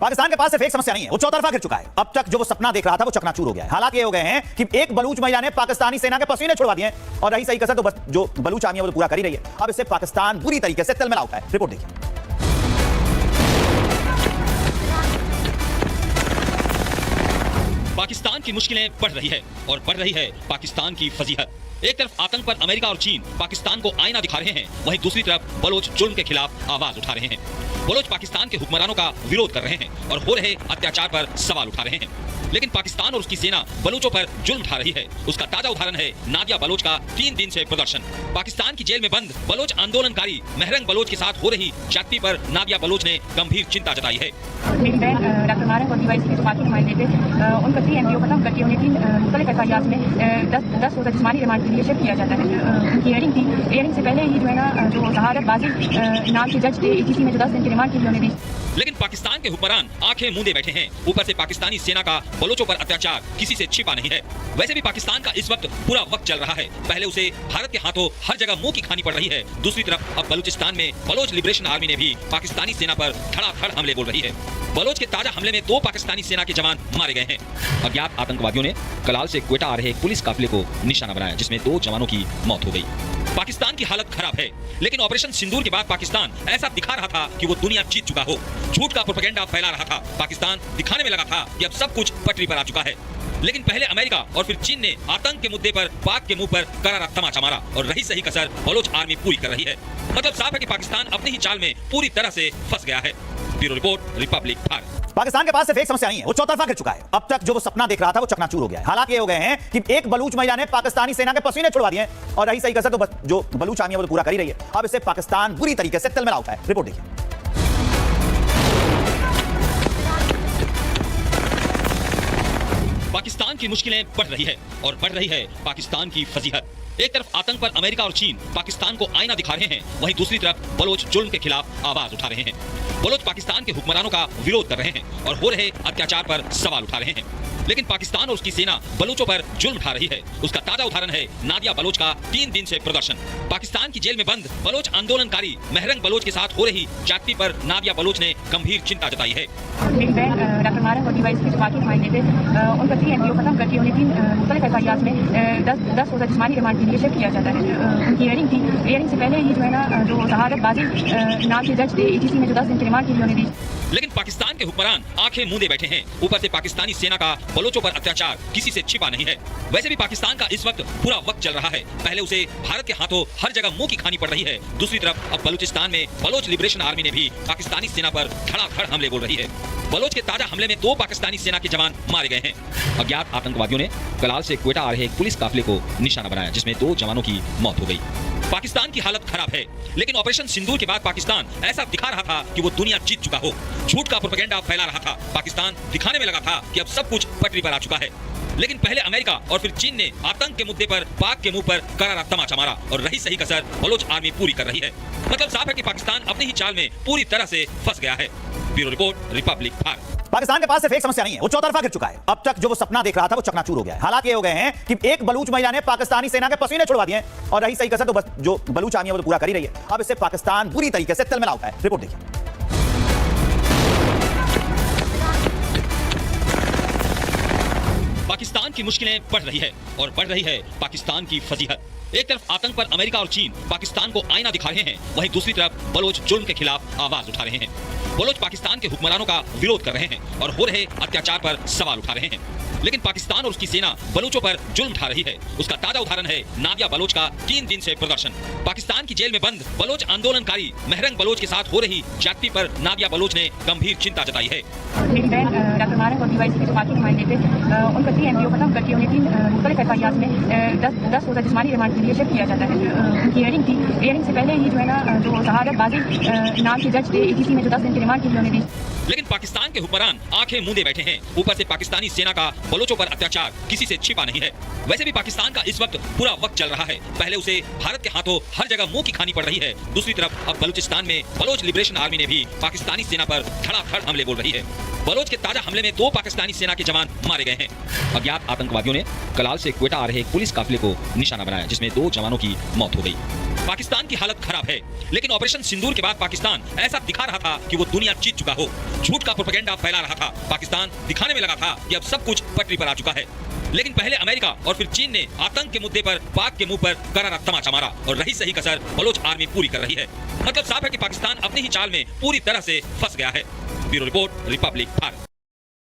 पाकिस्तान के पास सिर्फ एक समस्या नहीं है, वो चौतरफा गिर चुका है। अब तक जो वो सपना देख रहा था वो चकनाचूर हो गया है। हालात ये हो गए हैं कि एक बलूच महिला ने पाकिस्तानी सेना के पसीने छुड़वा दिए और रही सही कसर तो बस जो बलूच आर्मी है वो पूरा कर ही रही है। अब इससे पाकिस्तान बुरी तरीके से तिलमिला उठा है। रिपोर्ट देखिए। पाकिस्तान की मुश्किलें बढ़ रही है और बढ़ रही है पाकिस्तान की फजीहत। एक तरफ आतंक पर अमेरिका और चीन पाकिस्तान को आईना दिखा रहे हैं, वहीं दूसरी तरफ बलोच जुल्म के खिलाफ आवाज उठा रहे हैं। बलोच पाकिस्तान के हुक्मरानों का विरोध कर रहे हैं और हो रहे अत्याचार पर सवाल उठा रहे हैं। लेकिन पाकिस्तान और उसकी सेना बलूचों पर जुल्म उठा रही है। उसका ताजा उदाहरण है नादिया बलोच का 3 दिन से प्रदर्शन। पाकिस्तान की जेल में बंद बलोच आंदोलनकारी महरंग बलोच के साथ हो रही ज्यादती पर नादिया बलोच ने गंभीर चिंता जताई है। मेरी बहन डॉक्टर मारंग और डीवाईएसपी के जो बाकी नुमाइंदे थे, उनका 3 MBO खत्म करके उन्हें 3 मुख्तलिफ एफआईआर में 10 रोजा जिस्मानी रिमांड के लिए शिफ्ट किया जाता है। उनकी हियरिंग थी। हियरिंग से पहले ही जो है ना, जो शहादत बाजी नाम के जज थे ETC में जो 10 दिन के रिमांड के लिए उन्हें दी। लेकिन पाकिस्तान के हुक्मरान आंखें मूंदे बैठे हैं। ऊपर से पाकिस्तानी सेना का बलोचों पर अत्याचार किसी से छिपा नहीं है। वैसे भी पाकिस्तान का इस वक्त पूरा वक्त चल रहा है। पहले उसे भारत के हाथों हर जगह मुंह की खानी पड़ रही है। दूसरी तरफ अब बलूचिस्तान में बलोच लिबरेशन आर्मी ने भी पाकिस्तानी सेना पर धड़ाधड़ हमले बोल रही है। बलोच के ताजा हमले में 2 पाकिस्तानी सेना के जवान मारे गए हैं। अज्ञात आतंकवादियों ने कलाल से क्वेटा आ रहे एक पुलिस काफिले को निशाना बनाया, जिसमें 2 जवानों की मौत हो गई। पाकिस्तान की हालत खराब है, लेकिन ऑपरेशन सिंदूर के बाद पाकिस्तान ऐसा दिखा रहा था कि वो दुनिया जीत चुका हो। झूठ का प्रोपेगेंडा फैला रहा था। पाकिस्तान दिखाने में लगा था कि अब सब कुछ पटरी पर आ चुका है। लेकिन पहले अमेरिका और फिर चीन ने आतंक के मुद्दे पर पाक के मुंह पर करारा तमाचा मारा और रही सही कसर बलोच आर्मी पूरी कर रही है। मतलब साफ है कि पाकिस्तान अपनी ही चाल में पूरी तरह से फंस गया है। Bureau report, Republic Bharat. Pakistan के पास सिर्फ एक समस्या नहीं है, वो चौतरफा गिर चुका है। अब तक जो वो सपना देख रहा था वो चकनाचूर हो गया है। हालात ये हो गए हैं कि एक बलूच महिला ने पाकिस्तानी सेना के पसीने छुड़वा दिए और रही सही कसर तो बस जो बलूच आर्मी है वो पूरा कर ही रही है। अब इससे पाकिस्तान बुरी तरीके से तिलमिला उठा है। रिपोर्ट देखिए। पाकिस्तान की मुश्किलें बढ़ रही है और बढ़ रही है पाकिस्तान की फजीहत। एक तरफ आतंक पर अमेरिका और चीन पाकिस्तान को आईना दिखा रहे हैं, वहीं दूसरी तरफ बलोच जुल्म के खिलाफ आवाज उठा रहे हैं। बलोच पाकिस्तान के हुक्मरानों का विरोध कर रहे हैं और हो रहे अत्याचार पर सवाल उठा रहे हैं। लेकिन पाकिस्तान और उसकी सेना बलूचों पर जुल्म उठा रही है। उसका ताजा उदाहरण है नादिया बलोच का 3 दिन से प्रदर्शन। पाकिस्तान की जेल में बंद बलोच आंदोलनकारी महरंग बलोच के साथ हो रही ज्यादती पर नादिया बलोच ने गंभीर चिंता जताई है। मेरी बहन डॉक्टर मारंग और डीवाईएसपी के जो बाकी नुमाइंदे थे, उनका 3 MBO खत्म करके उन्हें 3 मुख्तलिफ एफआईआर में 10 रोजा जिस्मानी रिमांड के लिए शिफ्ट किया जाता है। उनकी हियरिंग थी। हियरिंग से पहले ही जो है ना, जो शहादत बाजी नाम के जज थे ETC में जो 10 दिन के रिमांड के लिए उन्हें दी। लेकिन पाकिस्तान के हुक्मरान आंखें मूंदे बैठे हैं। ऊपर से पाकिस्तानी सेना का बलोचों पर अत्याचार किसी से छिपा नहीं है। वैसे भी पाकिस्तान का इस वक्त पूरा वक्त चल रहा है। पहले उसे भारत के हाथों हर जगह मुंह की खानी पड़ रही है। दूसरी तरफ अब बलूचिस्तान में बलोच लिबरेशन आर्मी ने भी पाकिस्तानी सेना पर धड़ाधड़ हमले बोल रही है। बलोच के ताजा हमले में 2 पाकिस्तानी सेना के जवान मारे गए हैं। अज्ञात आतंकवादियों ने कलाल से क्वेटा आ रहे एक पुलिस काफिले को निशाना बनाया, जिसमें 2 जवानों की मौत हो गई। पाकिस्तान की हालत खराब है, लेकिन ऑपरेशन सिंदूर के बाद पाकिस्तान ऐसा दिखा रहा था कि वो दुनिया जीत चुका हो। झूठ का प्रोपेगेंडा फैला रहा था। पाकिस्तान दिखाने में लगा था कि अब सब कुछ पटरी पर आ चुका है। लेकिन पहले अमेरिका और फिर चीन ने आतंक के मुद्दे पर पाक के मुंह पर करारा तमाचा मारा और रही सही कसर बलोच आर्मी पूरी कर रही है। मतलब साफ है कि पाकिस्तान अपनी ही चाल में पूरी तरह से फंस गया है। Bureau report, Republic Bharat. Pakistan के पास सिर्फ एक समस्या नहीं है, वो चौतरफा गिर चुका है। अब तक जो वो सपना देख रहा था वो चकनाचूर हो गया है। हालात ये हो गए हैं कि एक बलूच महिला ने पाकिस्तानी सेना के पसीने छुड़वा दिए और रही सही कसर तो बस जो बलूच आर्मी है वो पूरा कर ही रही है। अब इससे पाकिस्तान बुरी तरीके से तिलमिला उठा है। रिपोर्ट देखिए। पाकिस्तान की मुश्किलें बढ़ रही है और बढ़ रही है पाकिस्तान की फजीहत। एक तरफ आतंक पर अमेरिका और चीन पाकिस्तान को आईना दिखा रहे हैं, वहीं दूसरी तरफ बलोच जुल्म के खिलाफ आवाज उठा रहे हैं। बलोच पाकिस्तान के हुक्मरानों का विरोध कर रहे हैं और हो रहे अत्याचार पर सवाल उठा रहे हैं। लेकिन पाकिस्तान और उसकी सेना बलूचों पर जुल्म उठा रही है। उसका ताजा उदाहरण है नादिया बलोच का 3 दिन से प्रदर्शन। पाकिस्तान की जेल में बंद बलोच आंदोलनकारी महरंग बलोच के साथ हो रही ज्यादती पर नादिया बलोच ने गंभीर चिंता जताई है। मेरी बहन डॉक्टर मारंग और डीवाईएसपी के जो बाकी नुमाइंदे थे, उनका 3 MBO खत्म करके उन्हें 3 मुख्तलिफ एफआईआर में 10 रोजा जिस्मानी रिमांड के लिए शिफ्ट किया जाता है। उनकी हियरिंग थी। हियरिंग से पहले ही जो है ना, जो शहादत बाजी नाम के जज थे ETC में जो 10 दिन के रिमांड के लिए उन्हें दी। लेकिन पाकिस्तान के हुक्मरान आंखें मूंदे बैठे हैं। ऊपर से पाकिस्तानी सेना का बलोचों पर अत्याचार किसी से छिपा नहीं है। वैसे भी पाकिस्तान का इस वक्त पूरा वक्त चल रहा है। पहले उसे भारत के हाथों हर जगह मुंह की खानी पड़ रही है। दूसरी तरफ अब बलूचिस्तान में बलोच लिबरेशन आर्मी ने भी पाकिस्तानी सेना पर धड़ाधड़ हमले बोल रही है। बलोच के ताजा हमले में 2 पाकिस्तानी सेना के जवान मारे गए हैं। अज्ञात आतंकवादियों ने कलाल से क्वेटा आ रहे एक पुलिस काफिले को निशाना बनाया, जिसमें 2 जवानों की मौत हो गई। पाकिस्तान की हालत खराब है, लेकिन ऑपरेशन सिंदूर के बाद पाकिस्तान ऐसा दिखा रहा था कि वो दुनिया जीत चुका हो। झूठ झूठ का प्रोपेगेंडा फैला रहा था। पाकिस्तान दिखाने में लगा था कि अब सब कुछ पटरी पर आ चुका है। लेकिन पहले अमेरिका और फिर चीन ने आतंक के मुद्दे पर पाक के मुंह पर करारा तमाचा मारा और रही सही कसर बलोच आर्मी पूरी कर रही है। मतलब साफ है कि पाकिस्तान अपनी ही चाल में पूरी तरह से फंस गया है। Bureau report, Republic Bharat.